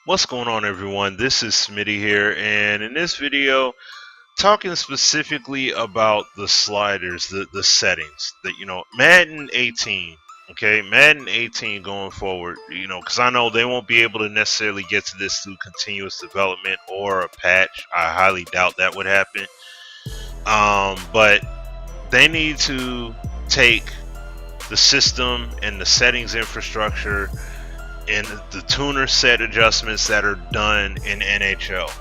What's going on, everyone? This is Smitty here, and in this video talking specifically about the sliders, the settings that Madden 18. Okay, Madden 18 going forward, because I know they won't be able to necessarily get to this through continuous development or a patch. I highly doubt that would happen. But they need to take the system and the settings infrastructure and the tuner set adjustments that are done in NHL,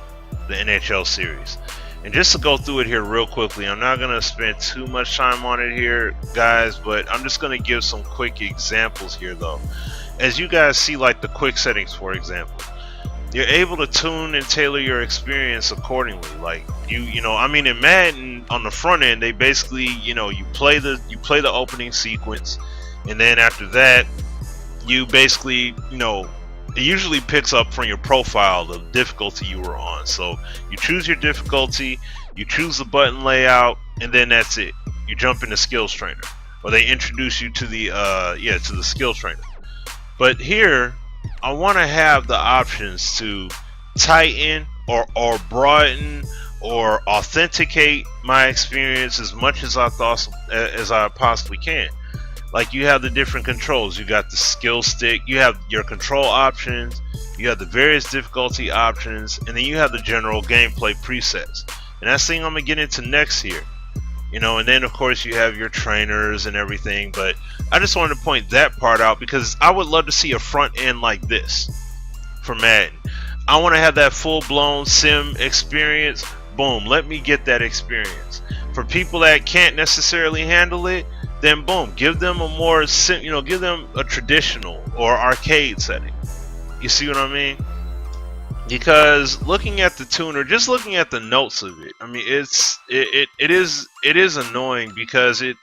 the NHL series. And just to go through it here real quickly, I'm not going to spend too much time on it here, guys, but I'm just going to give some quick examples here, though. As you guys see, like the quick settings, for example, you're able to tune and tailor your experience accordingly. Like in Madden, on the front end, they basically, you play the opening sequence, and then after that, you basically, it usually picks up from your profile the difficulty you were on. So you choose your difficulty, you choose the button layout, and then that's it. You jump into skills trainer, or they introduce you to the to the skills trainer. But here, I want to have the options to tighten or broaden or authenticate my experience as much as I possibly can. Like, you have the different controls. You got the skill stick, you have your control options, you have the various difficulty options, and then you have the general gameplay presets. And that's the thing I'm gonna get into next here. And then of course you have your trainers and everything, but I just wanted to point that part out because I would love to see a front end like this for Madden. I want to have that full-blown sim experience. Boom, let me get that experience. For people that can't necessarily handle it, then boom, give them a more give them a traditional or arcade setting. You see what I mean? Because looking at the tuner, just looking at the notes of it, I mean, it is annoying because it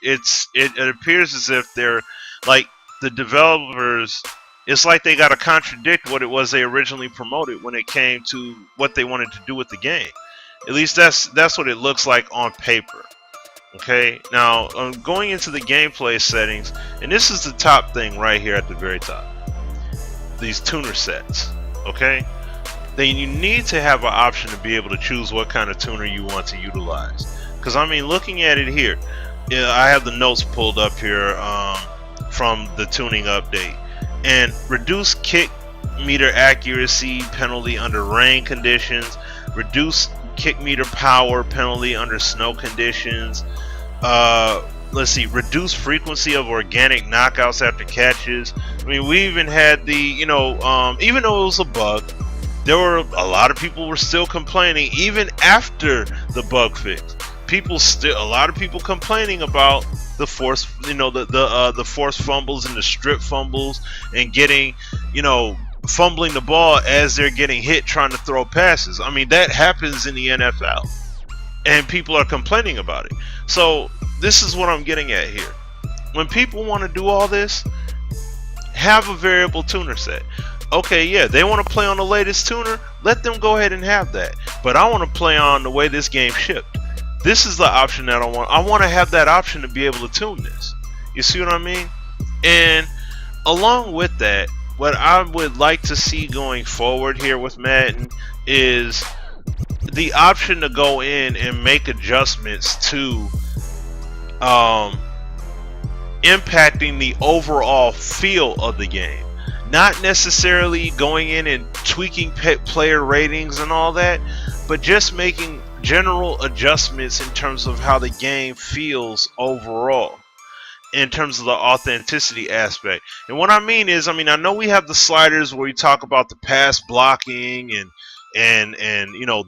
appears as if they're like the developers. It's like they got to contradict what it was they originally promoted when it came to what they wanted to do with the game. At least that's what it looks like on paper. Okay, now going into the gameplay settings, and this is the top thing right here at the very top. These tuner sets. Okay, then you need to have an option to be able to choose what kind of tuner you want to utilize. Because I mean, looking at it here, I have the notes pulled up here from the tuning update. And reduce kick meter accuracy penalty under rain conditions, reduce kick meter power penalty under snow conditions. Let's see, reduce frequency of organic knockouts after catches. I mean, we even had the, even though it was a bug, there were a lot of people were still complaining even after the bug fix. A lot of people complaining about the force, the forced fumbles and the strip fumbles and getting, fumbling the ball as they're getting hit trying to throw passes. I mean, that happens in the NFL, and people are complaining about it. So this is what I'm getting at here. When people want to do all this, have a variable tuner set. Okay, yeah, they want to play on the latest tuner, let them go ahead and have that. But I want to play on the way this game shipped. This is the option that I want. I want to have that option to be able to tune this. You see what I mean? And along with that, what I would like to see going forward here with Madden is the option to go in and make adjustments to impacting the overall feel of the game. Not necessarily going in and tweaking player ratings and all that, but just making general adjustments in terms of how the game feels overall, in terms of the authenticity aspect. And what I mean is, I know we have the sliders where we talk about the pass blocking and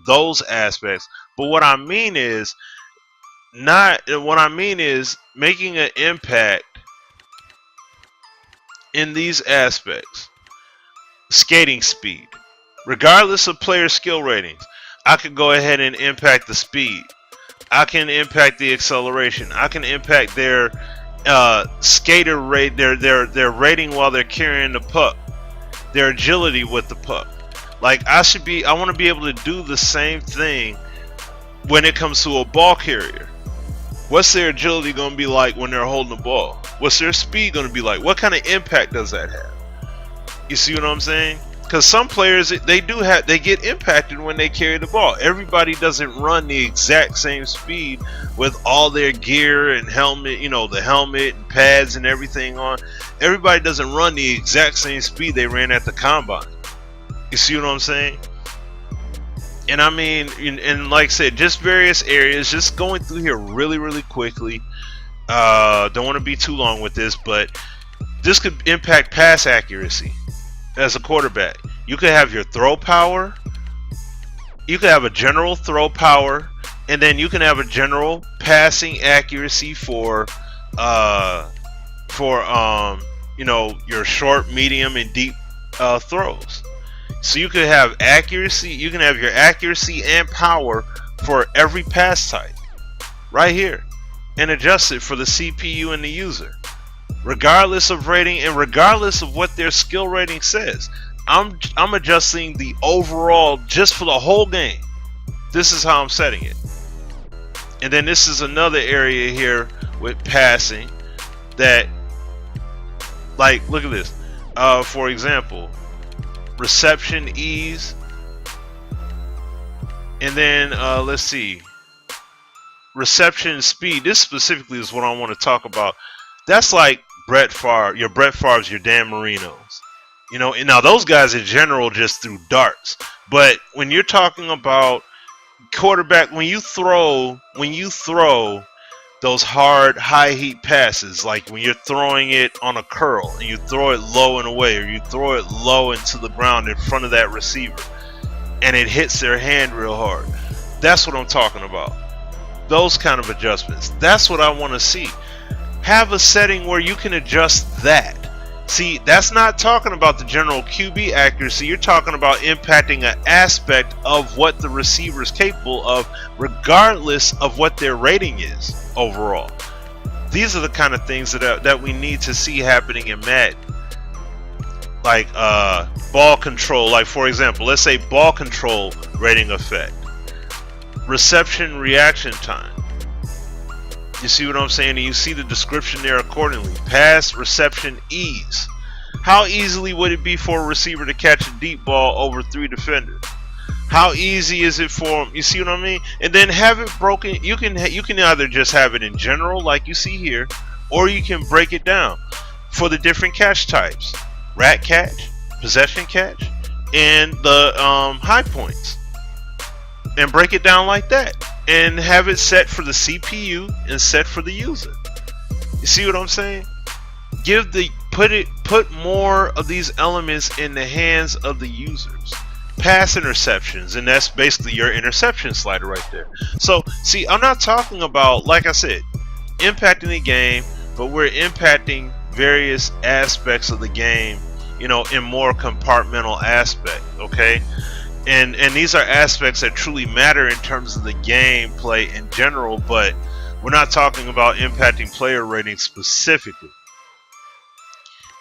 those aspects, but what I mean is making an impact in these aspects. Skating speed, regardless of player skill ratings, I can go ahead and impact the speed. I can impact the acceleration. I can impact their skater rate, their rating while they're carrying the puck, their agility with the puck. Like, I want to be able to do the same thing when it comes to a ball carrier. What's their agility going to be like when they're holding the ball? What's their speed going to be like? What kind of impact does that have? You see what I'm saying? Because some players, they get impacted when they carry the ball. Everybody doesn't run the exact same speed with all their gear and helmet, the helmet and pads and everything on. Everybody doesn't run the exact same speed they ran at the combine. You see what I'm saying? And I mean, and like I said, just various areas, just going through here really quickly. Don't want to be too long with this, but this could impact pass accuracy. As a quarterback, you could have your throw power, you could have a general throw power, and then you can have a general passing accuracy for your short, medium, and deep throws. So you could have accuracy, you can have your accuracy and power for every pass type right here, and adjust it for the CPU and the user, regardless of rating and regardless of what their skill rating says. I'm adjusting the overall just for the whole game. This is how I'm setting it. And then this is another area here with passing that, like, look at this. For example, reception ease, and then let's see, reception speed. This specifically is what I want to talk about. That's like Brett Favre, your Dan Marinos. And now those guys in general just threw darts. But when you're talking about quarterback, when you throw those hard, high heat passes, like when you're throwing it on a curl and you throw it low and away, or you throw it low into the ground in front of that receiver, and it hits their hand real hard. That's what I'm talking about. Those kind of adjustments. That's what I want to see. Have a setting where you can adjust that. See, that's not talking about the general QB accuracy. You're talking about impacting an aspect of what the receiver is capable of, regardless of what their rating is overall. These are the kind of things that we need to see happening in Madden. Like ball control. Like, for example, let's say ball control rating effect. Reception reaction time. You see what I'm saying? And you see the description there accordingly. Pass reception ease. How easily would it be for a receiver to catch a deep ball over 3 defenders? How easy is it for him? You see what I mean? And then have it broken. You can either just have it in general, like you see here, or you can break it down for the different catch types: rat catch, possession catch, and the high points. And break it down like that. And have it set for the CPU and set for the user. You see what I'm saying? Put more of these elements in the hands of the users. Pass interceptions, and that's basically your interception slider right there. So, see, I'm not talking about, like I said, impacting the game, but we're impacting various aspects of the game, in more compartmental aspect, okay? And these are aspects that truly matter in terms of the gameplay in general, but we're not talking about impacting player ratings specifically.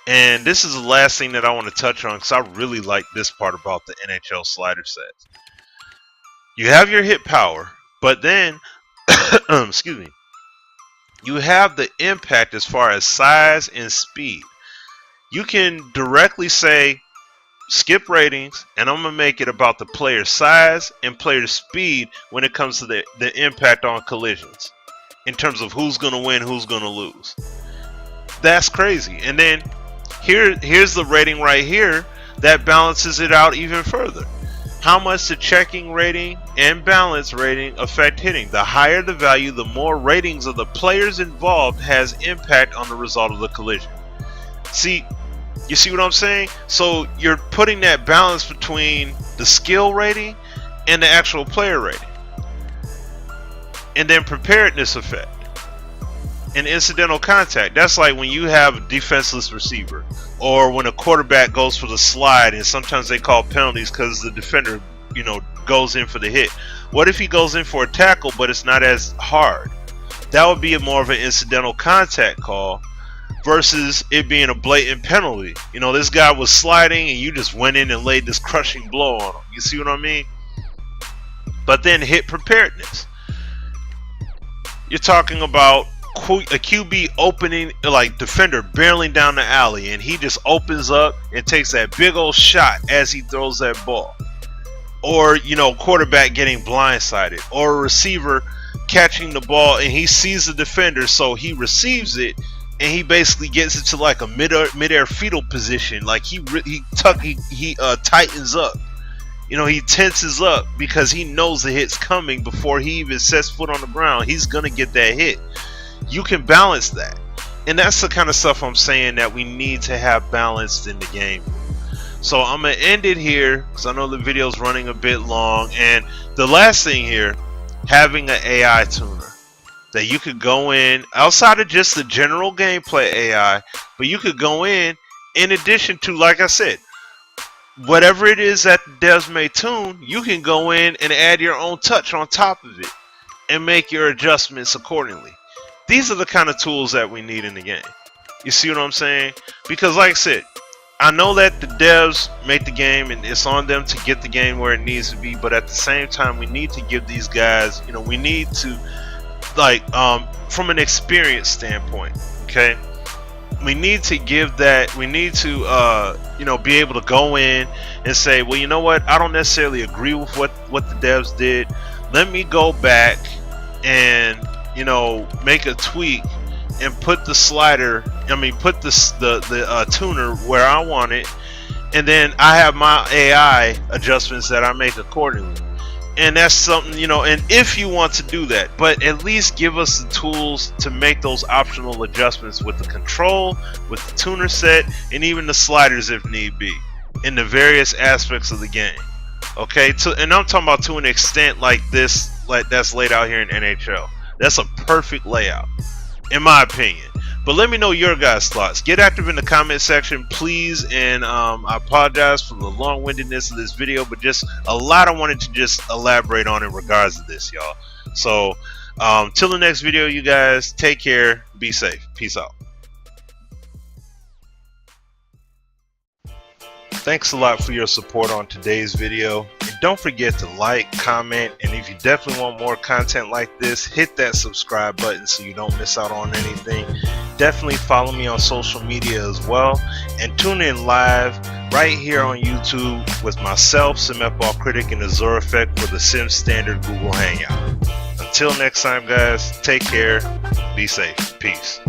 And this is the last thing that I want to touch on, because I really like this part about the NHL slider sets. You have your hit power, but then, excuse me, you have the impact as far as size and speed. You can directly say, skip ratings, and I'm going to make it about the player size and player speed when it comes to the impact on collisions, in terms of who's going to win, who's going to lose. That's crazy. And then here's the rating right here that balances it out even further. How much the checking rating and balance rating affect hitting? The higher the value, the more ratings of the players involved has impact on the result of the collision. You see what I'm saying? So you're putting that balance between the skill rating and the actual player rating. And then preparedness effect and incidental contact. That's like when you have a defenseless receiver, or when a quarterback goes for the slide, and sometimes they call penalties because the defender, goes in for the hit. What if he goes in for a tackle, but it's not as hard? That would be more of an incidental contact call, versus it being a blatant penalty. This guy was sliding and you just went in and laid this crushing blow on him. You see what I mean? But then hit preparedness. You're talking about QB opening, like defender barreling down the alley, and he just opens up and takes that big old shot as he throws that ball. Or, you know, quarterback getting blindsided, or a receiver catching the ball and he sees the defender, so he receives it and he basically gets into like a midair fetal position, like he tightens up. You know, he tenses up because he knows the hit's coming before he even sets foot on the ground. He's gonna get that hit. You can balance that, and that's the kind of stuff I'm saying that we need to have balanced in the game. So I'm gonna end it here because I know the video's running a bit long. And the last thing here, having an AI tuner that you could go in outside of just the general gameplay AI, but you could go in addition to, like I said, whatever it is that the devs may tune, you can go in and add your own touch on top of it and make your adjustments accordingly. These are the kind of tools that we need in the game. You see what I'm saying? Because like I said, I know that the devs make the game and it's on them to get the game where it needs to be, but at the same time we need to give these guys, you know, we need to, like, from an experience standpoint, okay, we need to give that, we need to you know, be able to go in and say, well, you know what, I don't necessarily agree with what the devs did. Let me go back and, you know, make a tweak and put the slider, put the tuner where I want it, and then I have my AI adjustments that I make accordingly. And that's something, you know, and if you want to do that, but at least give us the tools to make those optional adjustments with the control, with the tuner set, and even the sliders if need be, in the various aspects of the game. Okay, and I'm talking about to an extent like this, like that's laid out here in NHL. That's a perfect layout, in my opinion. But let me know your guys' thoughts. Get active in the comment section, please. And I apologize for the long-windedness of this video, but just a lot I wanted to just elaborate on in regards to this, y'all. So till the next video, you guys, take care, be safe, peace out. Thanks a lot for your support on today's video. And don't forget to like, comment, and if you definitely want more content like this, hit that subscribe button so you don't miss out on anything. Definitely follow me on social media as well, and tune in live right here on YouTube with myself, SimFBallCritic, and Azure Effect for the Sim Standard Google Hangout. Until next time, guys, take care, be safe, peace.